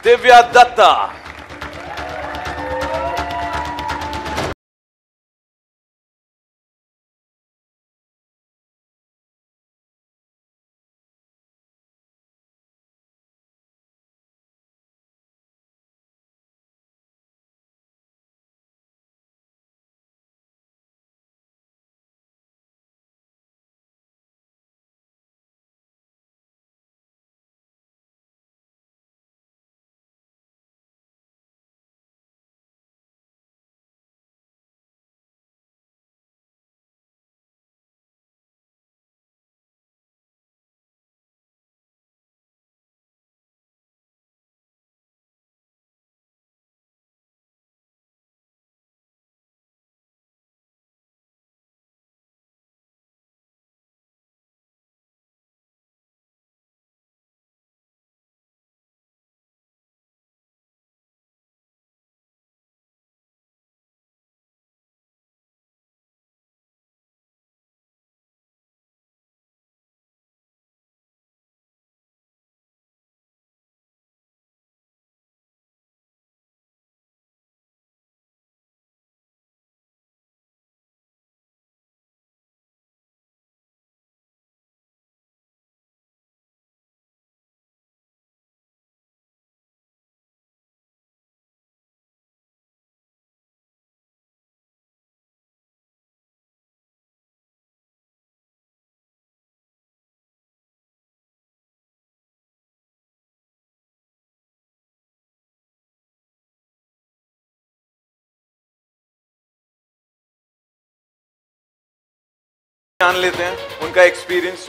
दिव्या दत्ता। जान लेते हैं उनका experience.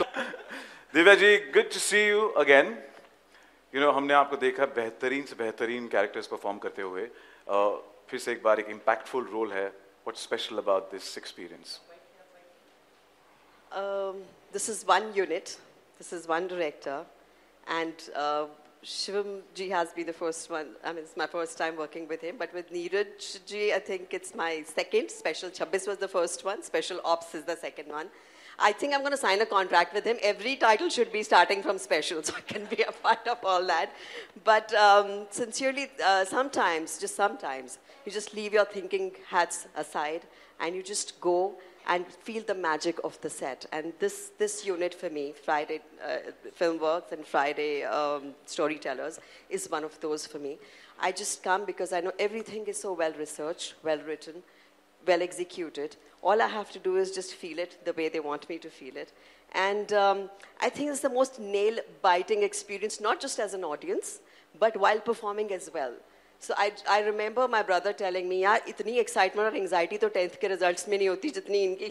Divya ji, good to see you again. You know, हमने आपको देखा बेहतरीन से बेहतरीन कैरेक्टर्स परफॉर्म करते हुए। फिर से एक बार एक इम्पैक्टफुल रोल है। What's special about this experience? This is one unit, this is one director, and Shivam ji has been the first one. I mean, it's my first time working with him, but with Neeraj ji, I think it's my second. Special 26 was the first one, Special Ops is the second one. I think I'm going to sign a contract with him. Every title should be starting from Special, so I can be a part of all that. But sincerely, sometimes, just sometimes, you just leave your thinking hats aside and you just go and feel the magic of the set. And this unit for me, Friday Filmworks and Friday Storytellers, is one of those for me. I just come because I know everything is so well researched, well written, well executed. All I have to do is just feel it the way they want me to feel it. And I think it's the most nail-biting experience, not just as an audience, but while performing as well. So I remember my brother telling me, यार इतनी excitement और anxiety तो 10th के results में नहीं होती जितनी इनकी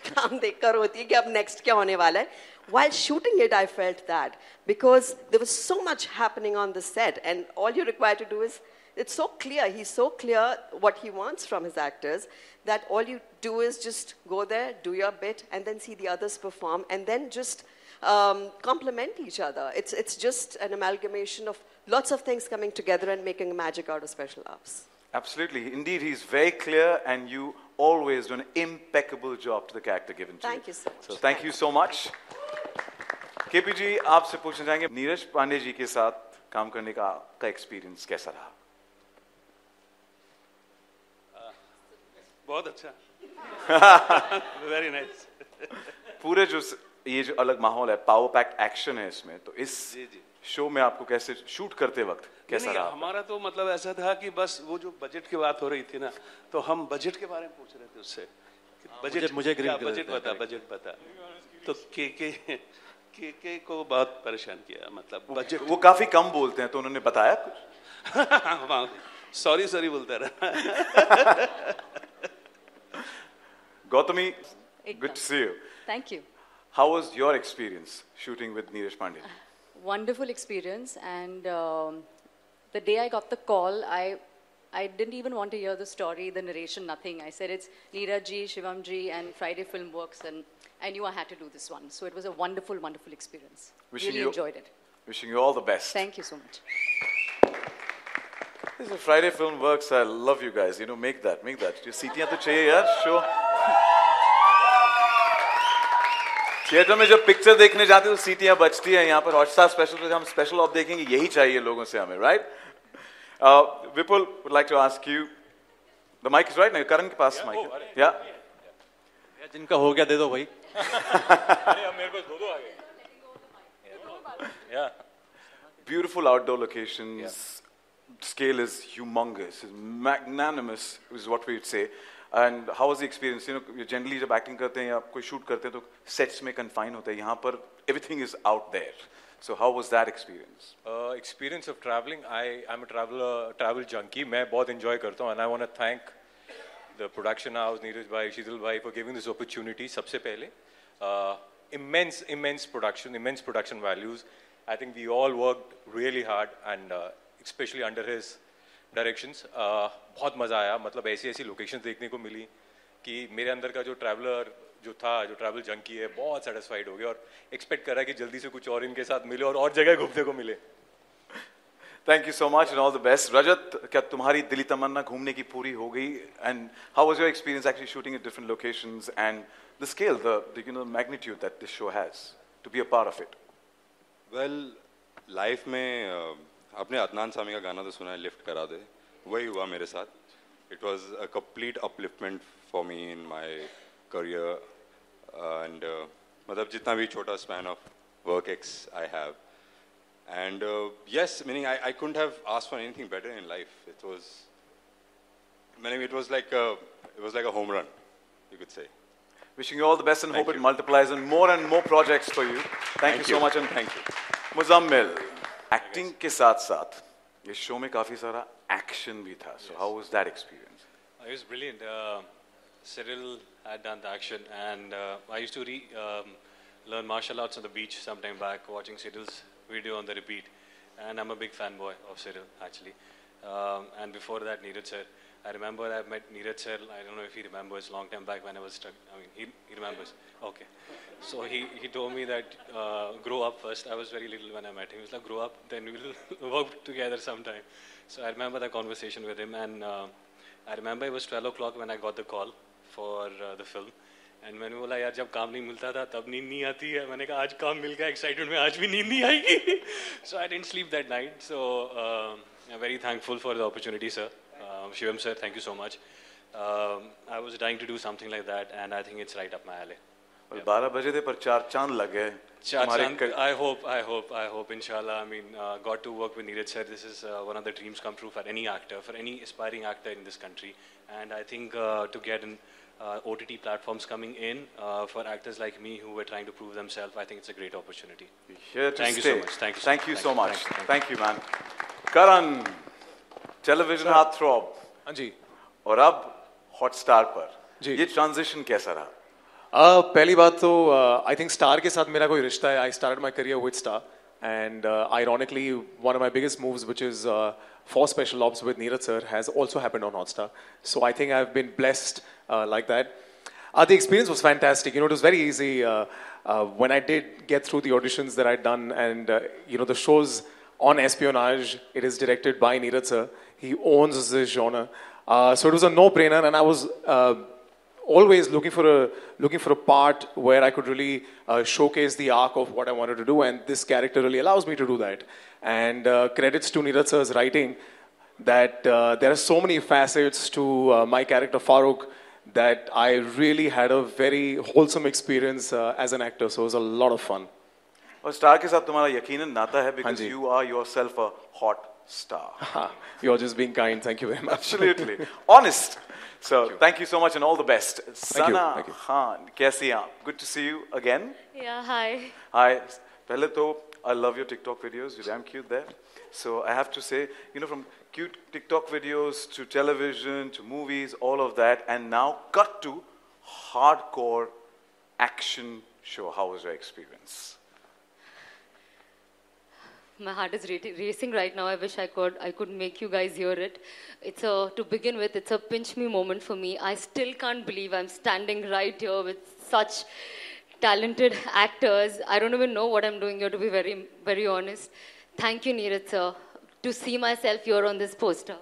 काम देखकर होती है कि अब next क्या होने वाला है. While shooting it, I felt that because there was so much happening on the set, and all you require to do is, it's so clear, he's so clear what he wants from his actors, that all you do is just go there, do your bit, and then see the others perform, and then just complement each other. It's just an amalgamation of lots of things coming together and making magic out of Special Ops. Absolutely. Indeed, he's very clear, and you always do an impeccable job to the character given to you. Thank you so much. So thank you so much. KP जी, आपसे पूछना चाहेंगे, नीरज पांडे जी के साथ काम करने का आपका experience कैसा रहा? बहुत अच्छा। Very nice. पूरे जो ये जो अलग माहौल है, पावर पैक्ड एक्शन है इसमें, तो इस शो में आपको कैसे शूट करते वक्त कैसा रहा? हमारा तो मतलब ऐसा था कि बस वो जो बजट की बात हो रही थी ना, तो हम बजट के बारे में पूछ रहे थे उससे। बजट मुझे बजट बता। तो के को बहुत परेशान किया, मतलब बजट। वो काफी कम बोलते हैं, तो उन्होंने बताया कुछ? सॉरी बोलता रहा। Gautami, good to see you. Thank you. How was your experience shooting with Neeraj Pandey? Wonderful experience, and the day I got the call, I didn't even want to hear the story, the narration, nothing. I said it's Neeraj ji, Shivam ji, and Friday Filmworks, and I knew I had to do this one. So it was a wonderful, wonderful experience. Really enjoyed it. Wishing you all the best. Thank you so much. This is Friday Filmworks. I love you guys. You know, make that. जो सीटियां तो चाहिए यार, show. Theatre में जब picture देखने जाते तो सीटियां बचती हैं, यहाँ पर हॉटस्टार स्पेशल पे हम स्पेशल ऑफ देखेंगे, यही चाहिए लोगों से हमें, right? Vipul would like to ask you. The mic is right now. Karan ke paas mic. Yeah. जिनका हो गया दे दो भाई. Yeah. Beautiful outdoor locations. Yeah. Scale is humongous, is magnanimous, is what we would say. And how was the experience? You know, generally जब acting करते हैं या कोई shoot करते हैं तो sets में confine होते हैं. यहाँ पर everything is out there. So how was that experience? Experience of traveling. I'm a travel junkie. मैं बहुत enjoy करता हूँ, and I want to thank the production house, Neeraj bhai, Shidul bhai, for giving this opportunity. सबसे पहले, immense production values. I think we all worked really hard, and especially under his directions. बहुत मजा आया. मतलब ऐसी locations देखने को मिली कि मेरे अंदर का जो ट्रैवल जंकी है बहुत सेटिस्फाइड हो गया और एक्सपेक्ट कर रहा है कि जल्दी से कुछ और इनके साथ मिले और जगह घूमने को मिले. Thank you so much and all the best. Rajat, क्या तुम्हारी दिली तमन्ना घूमने की पूरी हो गई? And how was your experience actually shooting at different locations and the scale, the magnitude that this show has to be a part of it? Well, life में आपने अदनान सामी का गाना तो सुना है, लिफ्ट करा दे. वही हुआ मेरे साथ. It was a complete upliftment for me in my career and मतलब जितना भी छोटा span of work ex I have. And yes, meaning I couldn't have asked for anything better in life. It was like a home run, you could say. Wishing you all the best and hope it multiplies and more projects for you. Thank you so much and thank you. Muzammil, acting के साथ ये show में काफी सारा action भी था. So how was that experience? It was brilliant. Cyril had done the action, and I used to learn martial arts on the beach sometime back, watching Cyril's video on the repeat, and I'm a big fanboy of Cyril actually. And before that, Neeraj sir, I remember I met Neeraj sir. I don't know if he remembers, long time back when I was stuck. I mean, he remembers. Okay, so he told me that grow up first. I was very little when I met him. He was like, grow up, then we'll work together sometime. So I remember that conversation with him, and I remember it was 12 o'clock when I got the call for the film. And मैंने बोला यार जब काम नहीं मिलता था तब नींद नहीं आती है. मैंने कहा आज काम मिल गया, excited में आज भी नींद नहीं आएगी. So I didn't sleep that night. So I'm very thankful for the opportunity, sir. Shivam sir, thank you so much. I was dying to do something like that, and I think it's right up my alley. 12 बजे थे पर 4 चांद लग गए. I hope, inshallah. I mean, got to work with Neeraj sir. This is one of the dreams come true for any actor, for any aspiring actor in this country. And I think to get in OTT platforms coming in for actors like me who were trying to prove themselves, I think it's a great opportunity. Here to Thank stay. you so much. Thank you so much. Thank you, man. Karan, television heartthrob. हाँ जी. और अब Hotstar पर. जी. ये transition कैसा रहा? पहली बात तो I think Star के साथ मेरा कोई रिश्ता है. I started my career with Star, and ironically, one of my biggest moves, which is for Special Ops with Neeraj sir, has also happened on Hotstar. So I think I've been blessed like that. The experience was fantastic. You know, it was very easy when I did get through the auditions that I'd done, and the show's on espionage. It is directed by Neeraj sir. He owns this genre, so it was a no-brainer, and I was always looking for a part where I could really showcase the arc of what I wanted to do, and this character really allows me to do that. And credits to Neeraj sir's writing, that there are so many facets to my character Farooq that I really had a very wholesome experience as an actor. So it was a lot of fun. और star के साथ तुम्हारा यकीनन नाता है because you are yourself a hot star. You're just being kind. Thank you very much. Absolutely. Honest. So thank you so much and all the best. Sana Khan, कैसी हैं आप? Good to see you again. Yeah, hi. Hi. पहले तो I love your TikTok videos. You're damn cute there. So I have to say, from cute TikTok videos to television to movies, all of that, and now cut to hardcore action show. How was your experience? My heart is racing right now. I wish I could make you guys hear it. To begin with, it's a pinch me moment for me. I still can't believe I'm standing right here with such talented actors. I don't even know what I'm doing here, to be very, very honest. Thank you, Neeraj sir, to see myself here on this poster.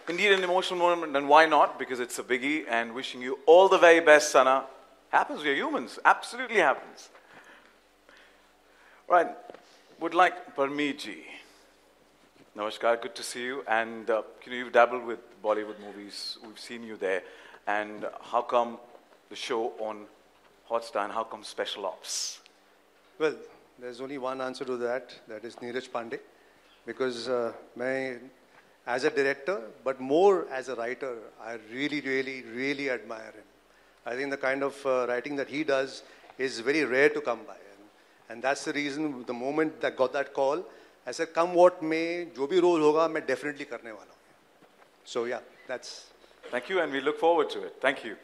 Indeed, an emotional moment, and why not? Because it's a biggie, and wishing you all the very best, Sana. Happens, we are humans. Absolutely happens. Right. Would like Parmeet ji. Namaskar, good to see you. And you've dabbled with Bollywood movies. We've seen you there. And how come the show on Hotstar and how come Special Ops? Well, there's only one answer to that. That is Neeraj Pandey. Because as a director, but more as a writer, I really, really, really admire him. I think the kind of writing that he does is very rare to come by. And that's the reason, the moment that I got that call, I said, come what may, jo bhi role hoga, main definitely karne wala hu. So yeah, that's... Thank you, and we look forward to it. Thank you.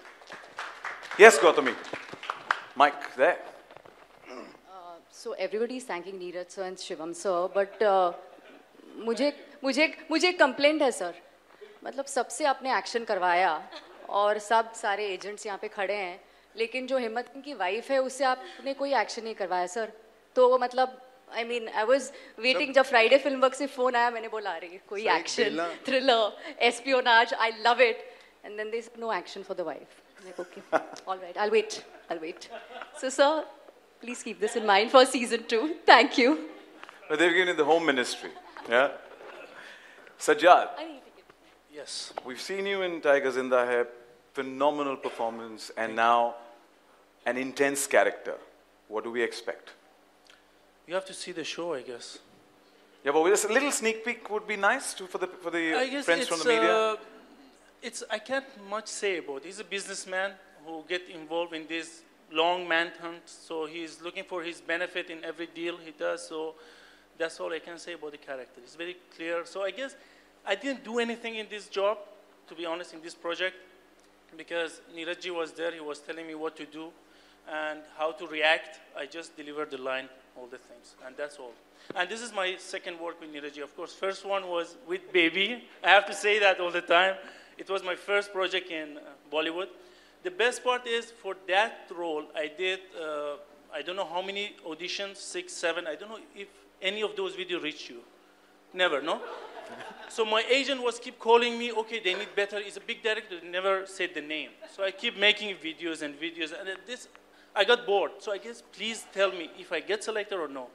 Yes, Gautami. Mike, there. So everybody is thanking Neeraj sir and Shivam sir, but मुझे एक complaint है sir. मतलब सबसे आपने action करवाया और सब सारे एजेंट्स यहाँ पे खड़े हैं, लेकिन जो हिम्मत की वाइफ है उससे आपने कोई एक्शन नहीं करवाया सर. तो मतलब I mean, I was waiting जब फ्राइडे फिल्म वर्क से फोन आया, मैंने बोला अरे कोई action thriller espionage, I love it, and then there's no action for the wife. I'm like, okay, all right, I'll wait. So sir, please keep this in mind for season 2. Thank you. But they've given you the home ministry. Yeah. Sajjad. Yes. We've seen you in Tiger Zinda Hai, phenomenal performance, and now an intense character. What do we expect? You have to see the show, I guess. Yeah, but just a little sneak peek would be nice for the friends from the media. I can't much say about it. He's a businessman who gets involved in this long manhunt, so he's looking for his benefit in every deal he does. So that's all I can say about the character. It's very clear. So I guess I didn't do anything in this job, to be honest, in this project, because Neeraj ji was there. He was telling me what to do and how to react. I just delivered the line, all the things, and that's all. And this is my second work with Neeraj ji. Of course, first one was with Baby. I have to say that all the time. It was my first project in Bollywood. The best part is for that role, I did, I don't know how many auditions, 6, 7. I don't know if any of those videos reached you. Never, no? So my agent was keep calling me, okay, they need better. He's a big director, they never said the name. So I keep making videos and videos. And this, I got bored. So I guess, please tell me if I get selected or no.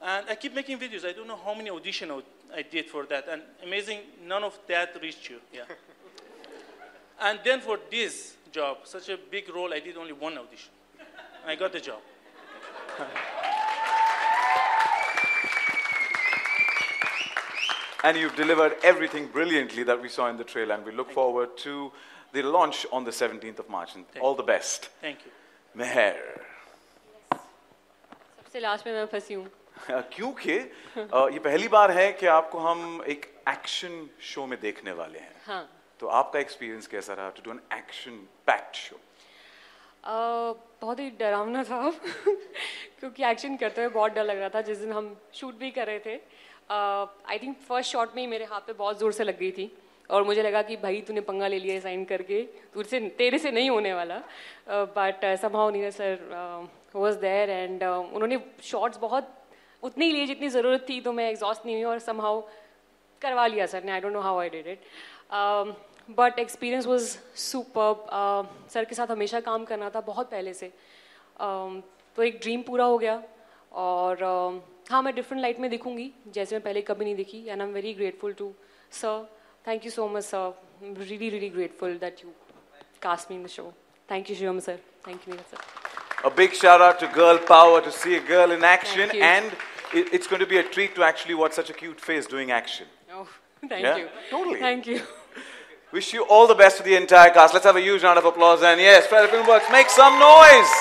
And I keep making videos. I don't know how many auditions I did for that. And amazing, none of that reached you. Yeah. And then for this job, such a big role, I did only one audition. I got the job. And you've delivered everything brilliantly that we saw in the trailer, and we look forward to the launch on the 17th of March. And all the best. Thank you. Meher. सबसे last में मैं फंसी हूँ. क्योंकि ये पहली बार है कि आपको हम एक एक्शन शो में देखने वाले हैं. हाँ. तो आपका एक्सपीरियंस कैसा रहा to do an action packed show? बहुत ही डरावना था क्योंकि एक्शन करते हुए बहुत डर लग रहा था. जिस दिन हम शूट भी कर रहे थे, आई थिंक फर्स्ट शॉट में ही मेरे हाथ पे बहुत ज़ोर से लग गई थी और मुझे लगा कि भाई तूने पंगा ले लिया है साइन करके, तेरे से नहीं होने वाला. But somehow Neeraj sir was there and उन्होंने शॉट्स बहुत उतनी ही लिए जितनी ज़रूरत थी, तो मैं एग्जॉस्ट नहीं हुई और समहाउ करवा लिया सर ने. I don't know how I did it, but experience was superb. Sir के साथ हमेशा काम करना था बहुत पहले से, तो एक ड्रीम पूरा हो गया. और हाँ, मैं डिफरेंट लाइट में दिखूंगी जैसे मैं पहले कभी नहीं दिखी. And I am very grateful to sir. Thank you so much, sir. I'm really, really grateful that you cast me in the show. Thank you, Shivam sir. Thank you, Neeraj sir. A big shout out to Girl Power to see a girl in action, and it's going to be a treat to actually watch such a cute face doing action. Oh, thank you. Totally. Thank you. Wish you all the best to the entire cast. Let's have a huge round of applause. And yes, Friday Film Works, make some noise.